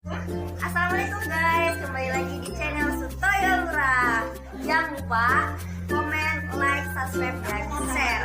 Assalamualaikum guys, kembali lagi di channel Sutoyo Lurah. Jangan lupa komen, like, subscribe, dan share.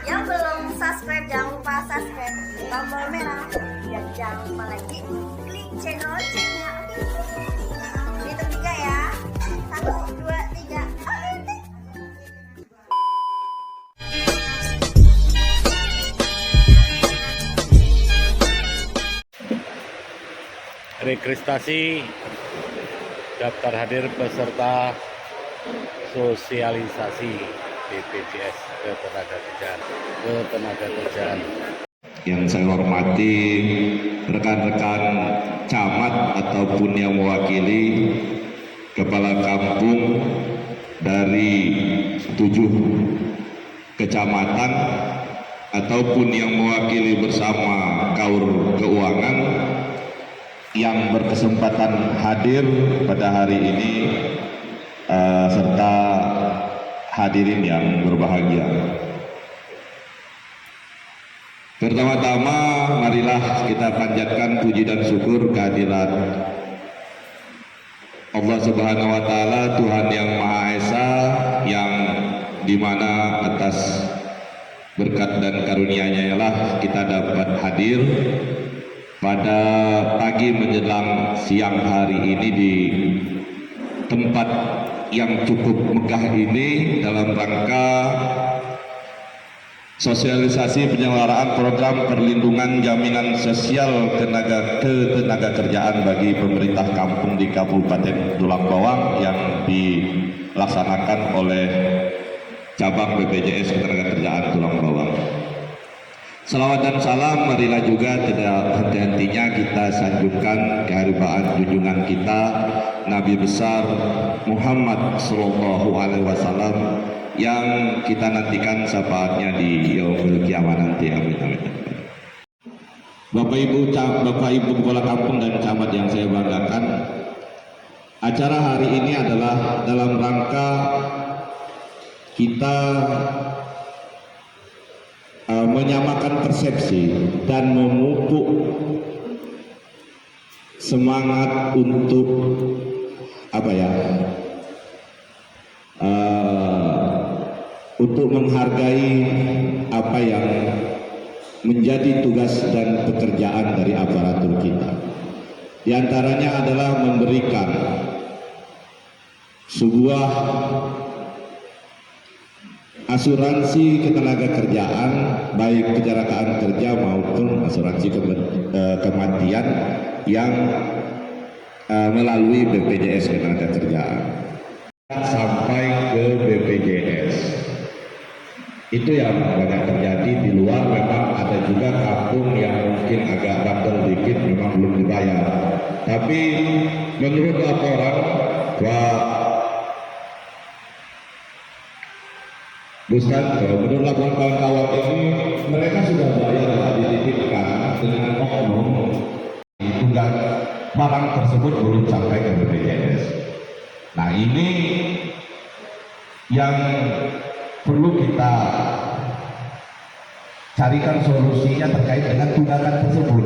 Yang belum subscribe jangan lupa subscribe tombol merah dan jangan lupa lagi klik channel loncengnya. Hitung 3 ya. 1, 2, 3. Registrasi daftar hadir peserta sosialisasi BPJS Ketenagakerjaan. Yang saya hormati rekan-rekan camat ataupun yang mewakili kepala kampung dari 7 kecamatan ataupun yang mewakili bersama KAUR Keuangan yang berkesempatan hadir pada hari ini serta hadirin yang berbahagia. Pertama-tama marilah kita panjatkan puji dan syukur kehadirat Allah Subhanahu wa taala, Tuhan yang Maha Esa, yang dimana atas berkat dan karunia-Nya lah kita dapat hadir pada pagi menjelang siang hari ini di tempat yang cukup megah ini dalam rangka sosialisasi penyelenggaraan program perlindungan jaminan sosial ketenagakerjaan bagi pemerintah kampung di Kabupaten Tulang Bawang yang dilaksanakan oleh cabang BPJS Ketenagakerjaan Tulang Bawang. Salawat dan salam marilah juga tidak henti-hentinya kita sanjungkan keharibaan junjungan kita Nabi besar Muhammad Sallallahu Alaihi Wasallam yang kita nantikan syafaatnya di yaumul kiamah nanti. Amin amin. Bapak Ibu kepala kampung dan camat yang saya banggakan, acara hari ini adalah dalam rangka kita menyamakan persepsi dan memupuk semangat untuk untuk menghargai apa yang menjadi tugas dan pekerjaan dari aparatur kita. Di antaranya adalah memberikan sebuah asuransi ketenagakerjaan, baik kecelakaan kerja maupun asuransi kematian yang melalui BPJS Ketenagakerjaan sampai ke BPJS. Itu yang banyak terjadi. Di luar memang ada juga kampung yang mungkin agak bandel dikit, memang belum dibayar. Tapi menurut laporan menurut laporan kawan-kawan ini, mereka sudah bayar, dititipkan dengan oknum itu, dan barang tersebut belum sampai ke BPJS. Nah, ini yang perlu kita carikan solusinya terkait dengan tunggakan tersebut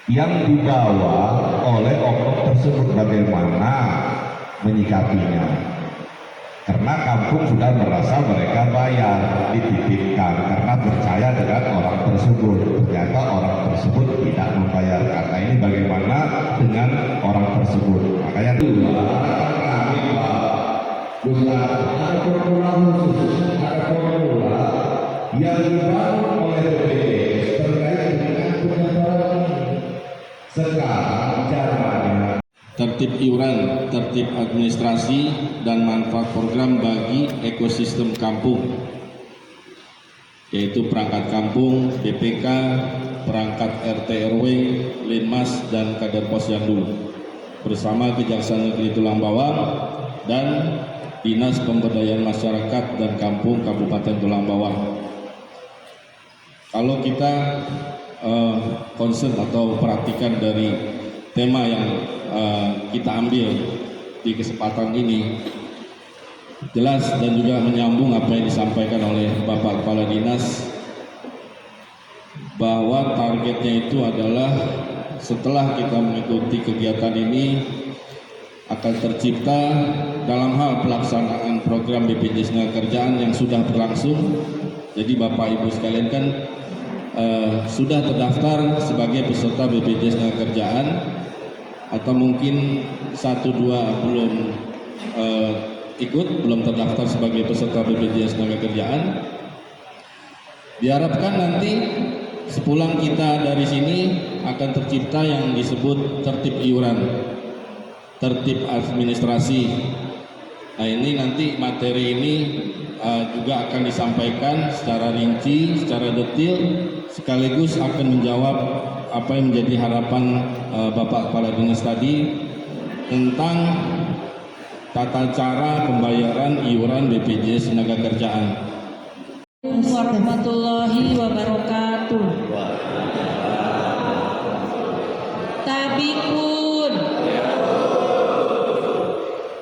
yang dibawa oleh oknum tersebut, bagaimana menyikapinya. Karena kampung sudah merasa mereka bayar, dititipkan karena percaya dengan orang tersebut. Ternyata orang tersebut tidak membayar. Karena ini bagaimana dengan orang tersebut. Makanya kami ada formula khusus, ada formula yang dibangun oleh BPJS terkait dengan penyebaran ini. Sekarang caranya tertib iuran, tertib administrasi, dan manfaat program bagi ekosistem kampung, yaitu perangkat kampung, BPK, perangkat RT RW, Linmas, dan kader posyandu bersama Kejaksaan Negeri Tulang Bawang dan Dinas Pemberdayaan Masyarakat dan Kampung Kabupaten Tulang Bawang. Kalau kita concern atau perhatikan dari tema yang kita ambil di kesempatan ini, jelas dan juga menyambung apa yang disampaikan oleh Bapak Kepala Dinas, bahwa targetnya itu adalah setelah kita mengikuti kegiatan ini akan tercipta dalam hal pelaksanaan program BPJS Tenagakerjaan yang sudah berlangsung. Jadi Bapak Ibu sekalian kan sudah terdaftar sebagai peserta BPJS Tenagakerjaan atau mungkin 1-2 belum belum terdaftar sebagai peserta BPJS Tenagakerjaan. Diharapkan nanti sepulang kita dari sini akan tercipta yang disebut tertib iuran, tertib administrasi. Nah, ini nanti materi ini juga akan disampaikan secara rinci, secara detail, sekaligus akan menjawab apa yang menjadi harapan Bapak Kepala Dinas tadi tentang tata cara pembayaran iuran BPJS Tenagakerjaan. Warahmatullahi wabarakatuh. Tabikun.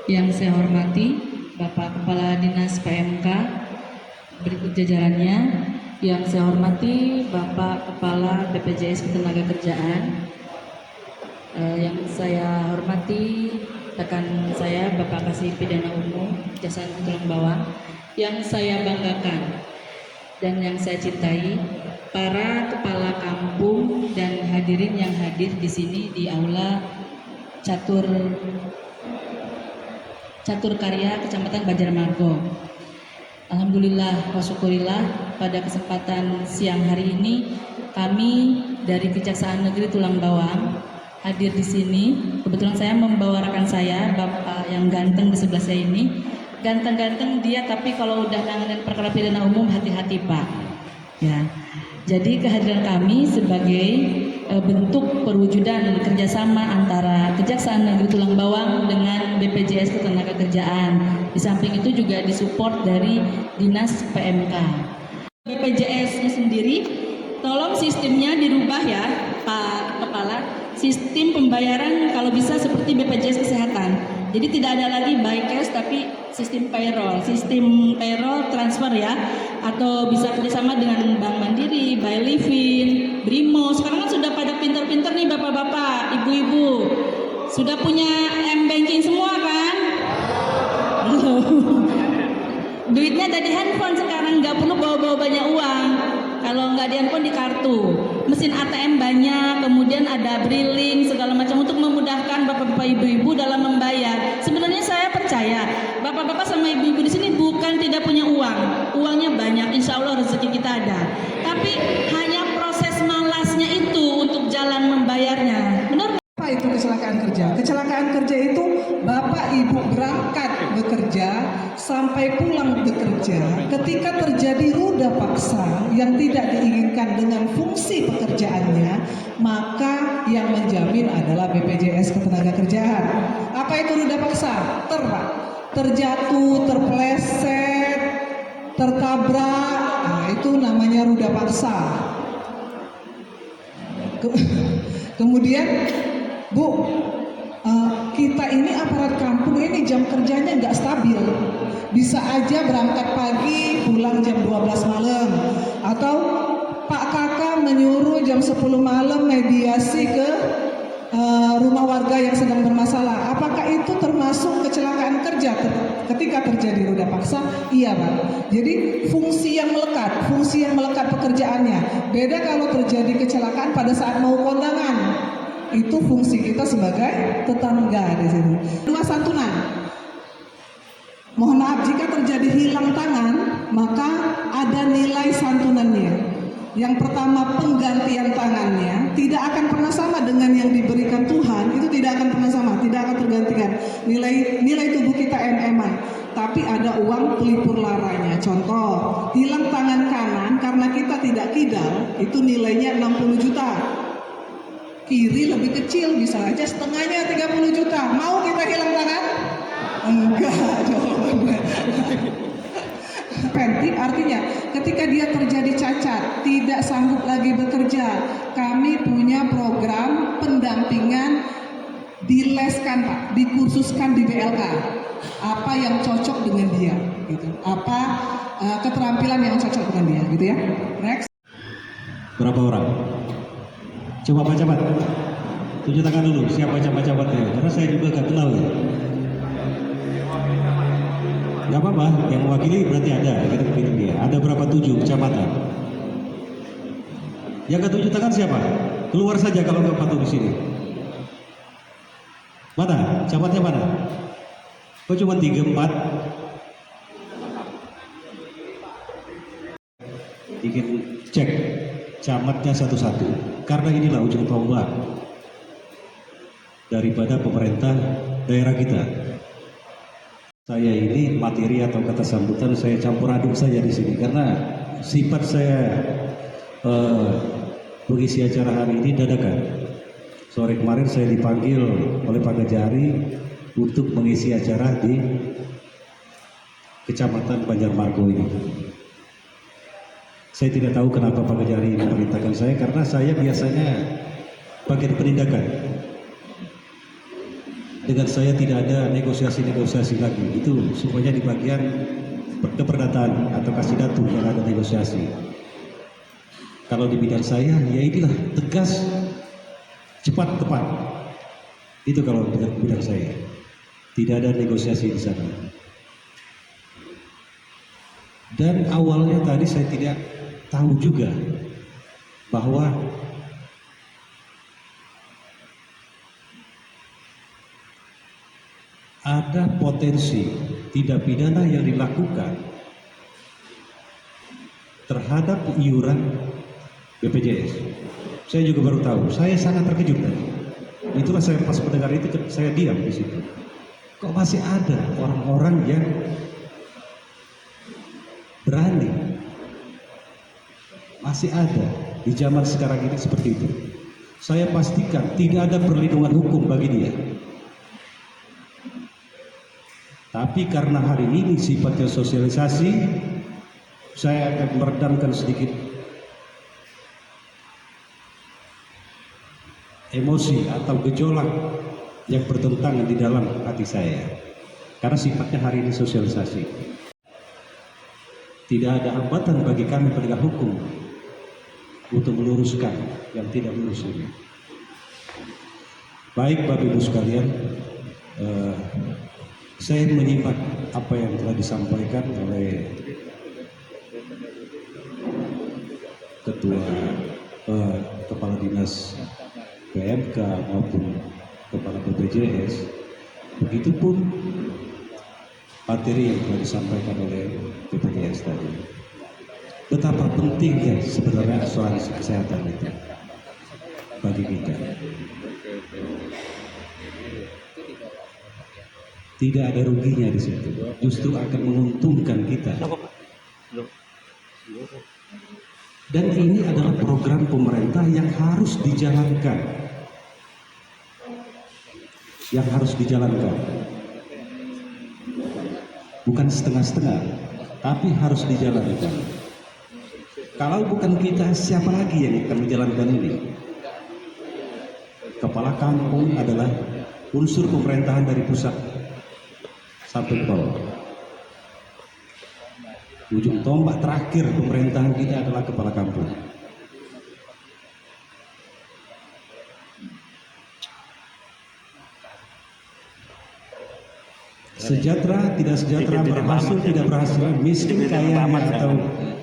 Yang saya hormati Bapak Kepala Dinas PMK, berikut jajarannya. Yang saya hormati Bapak Kepala BPJS Ketenagakerjaan, yang saya hormati rekan saya Bapak Kasih Pidana Umum Kejaksaan Tulang Bawang, yang saya banggakan dan yang saya cintai, para kepala kampung dan hadirin yang hadir di sini di aula Catur Karya Kecamatan Banjarmargo. Alhamdulillah wa syukurillah, pada kesempatan siang hari ini kami dari Kejaksaan Negeri Tulang Bawang hadir di sini. Kebetulan saya membawa rekan saya, Bapak yang ganteng di sebelah saya ini. Ganteng-ganteng dia, tapi kalau udah nanganin perkara pidana umum hati-hati Pak. Ya, jadi kehadiran kami sebagai bentuk perwujudan kerjasama antara Kejaksaan Negeri Tulang Bawang dengan BPJS Ketenagakerjaan. Di samping itu juga disupport dari Dinas PMK. BPJS sendiri, tolong sistemnya dirubah ya Pak Kepala. Sistem pembayaran kalau bisa seperti BPJS Kesehatan. Jadi tidak ada lagi by cash tapi sistem payroll transfer ya, atau bisa kerjasama dengan Bank Mandiri, by Livin, Brimo. Sekarang kan sudah pada pintar-pintar nih bapak-bapak, ibu-ibu, sudah punya m-banking semua kan? Duitnya ada di handphone sekarang, nggak perlu bawa-bawa banyak uang. Kalau nggak di handphone, di kartu. Mesin ATM banyak, kemudian ada Briling, segala macam untuk memudahkan bapak-bapak ibu-ibu dalam membayar. Sebenarnya saya percaya bapak-bapak sama ibu-ibu di sini bukan tidak punya uang, uangnya banyak, insya Allah rezeki kita ada. Tapi hanya proses malasnya itu untuk jalan membayarnya. Benar? Apa itu kecelakaan kerja? Kecelakaan kerja itu bapak ibu berangkat bekerja sampai pulang bekerja ketika terjadi ruda paksa yang tidak diinginkan dengan fungsi pekerjaannya, maka yang menjamin adalah BPJS Ketenagakerjaan. Apa itu ruda paksa? Terjatuh, terpeleset, tertabrak, nah itu namanya ruda paksa. Kemudian Bu, kita ini aparat kampung ini jam kerjanya nggak stabil. Bisa aja berangkat pagi, pulang jam 12 malam. Atau Pak Kakak menyuruh jam 10 malam mediasi ke rumah warga yang sedang bermasalah. Apakah itu termasuk kecelakaan kerja ketika terjadi ruda paksa? Iya Pak. Jadi fungsi yang melekat pekerjaannya. Beda kalau terjadi kecelakaan pada saat mau kondangan. Itu fungsi kita sebagai tetangga di sini. 2 santunan. Mohon maaf jika terjadi hilang tangan, maka ada nilai santunannya. Yang pertama, penggantian tangannya tidak akan pernah sama dengan yang diberikan Tuhan. Itu tidak akan pernah sama, tidak akan tergantikan. Nilai tubuh kita MM-an. Tapi ada uang pelipur laranya. Contoh, hilang tangan kanan karena kita tidak kidal, itu nilainya 60 juta. Kiri lebih kecil, bisa aja setengahnya 30 juta. Mau kita hilang tangan? Enggak, jawabannya. Preventif artinya ketika dia terjadi cacat, tidak sanggup lagi bekerja, kami punya program pendampingan, dileskan Pak, dikursuskan di BLK. Apa yang cocok dengan dia, gitu. Apa keterampilan yang cocok dengan dia, gitu ya. Next. Berapa orang? Coba baca Pak. Tunjuk tangan dulu, siapa camat-camatnya? Karena saya juga gak kenal ya. Gak apa-apa, yang mewakili berarti ada. Kita pilih dia. Ada berapa 7 kecamatan? Yang gak tunjuk tangan siapa? Keluar saja kalau nggak patuh di sini. Mana? Camatnya mana? Kok cuma 3, 4? Ingin cek camatnya satu-satu. Karena inilah ujung tombak daripada pemerintah daerah kita. Saya ini materi atau kata sambutan saya campur aduk saja di sini karena sifat saya mengisi acara hari ini dadakan. Sore kemarin saya dipanggil oleh Pak Gajari untuk mengisi acara di Kecamatan Banjarmargo ini. Saya tidak tahu kenapa Pak Gajari memerintahkan saya karena saya biasanya bagian penindakan. Dengan saya tidak ada negosiasi-negosiasi lagi. Itu semuanya di bagian keperdataan atau kasidatul yang ada negosiasi. Kalau di bidang saya, ya inilah tegas, cepat, tepat. Itu kalau bidang saya. Tidak ada negosiasi di sana. Dan awalnya tadi saya tidak tahu juga bahwa ada potensi tindak pidana yang dilakukan terhadap iuran BPJS. Saya juga baru tahu. Saya sangat terkejut tadi. Itulah saya pas mendengar itu saya diam di situ. Kok masih ada orang-orang yang berani? Masih ada di zaman sekarang ini seperti itu. Saya pastikan tidak ada perlindungan hukum bagi dia. Tapi karena hari ini sifatnya sosialisasi, saya akan meredamkan sedikit emosi atau gejolak yang bertentangan di dalam hati saya. Karena sifatnya hari ini sosialisasi. Tidak ada hambatan bagi kami penegak hukum untuk meluruskan yang tidak lurus ini. Baik Bapak Ibu sekalian, saya menyimak apa yang telah disampaikan oleh Ketua Kepala Dinas PMK maupun Kepala BPJS. Begitupun materi yang telah disampaikan oleh BPJS tadi. Betapa pentingnya sebenarnya asuransi kesehatan itu bagi kita. Tidak ada ruginya di situ, justru akan menguntungkan kita. Dan ini adalah program pemerintah yang harus dijalankan. Yang harus dijalankan. Bukan setengah-setengah, tapi harus dijalankan. Kalau bukan kita, siapa lagi yang akan menjalankan ini? Kepala kampung adalah unsur pemerintahan dari pusat sampai bawah. Ujung tombak terakhir pemerintahan kita adalah kepala kampung. Sejahtera, tidak sejahtera, berhasil, tidak berhasil, miskin, kaya, atau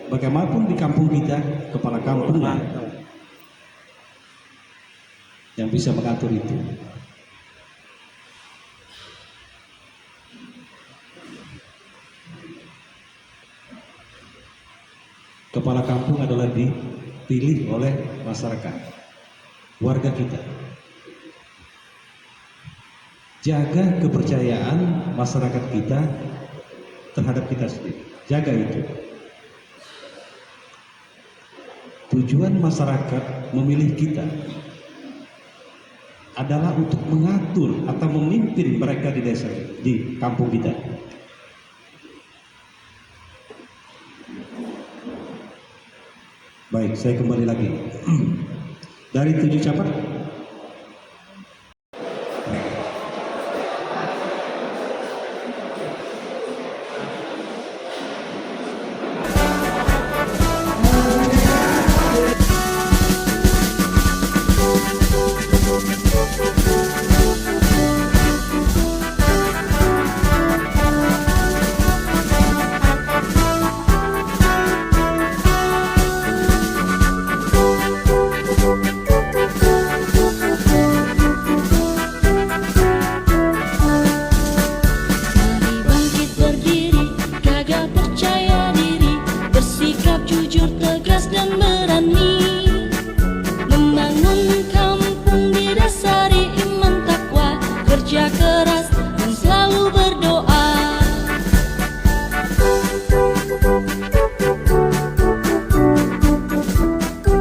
bagaimanapun di kampung kita, kepala kampung yang bisa mengatur itu. Kepala kampung adalah dipilih oleh masyarakat, warga kita. Jaga kepercayaan masyarakat kita terhadap kita sendiri. Jaga itu. Tujuan masyarakat memilih kita adalah untuk mengatur atau memimpin mereka di desa, di kampung kita. Baik, saya kembali lagi. Dari 7 camat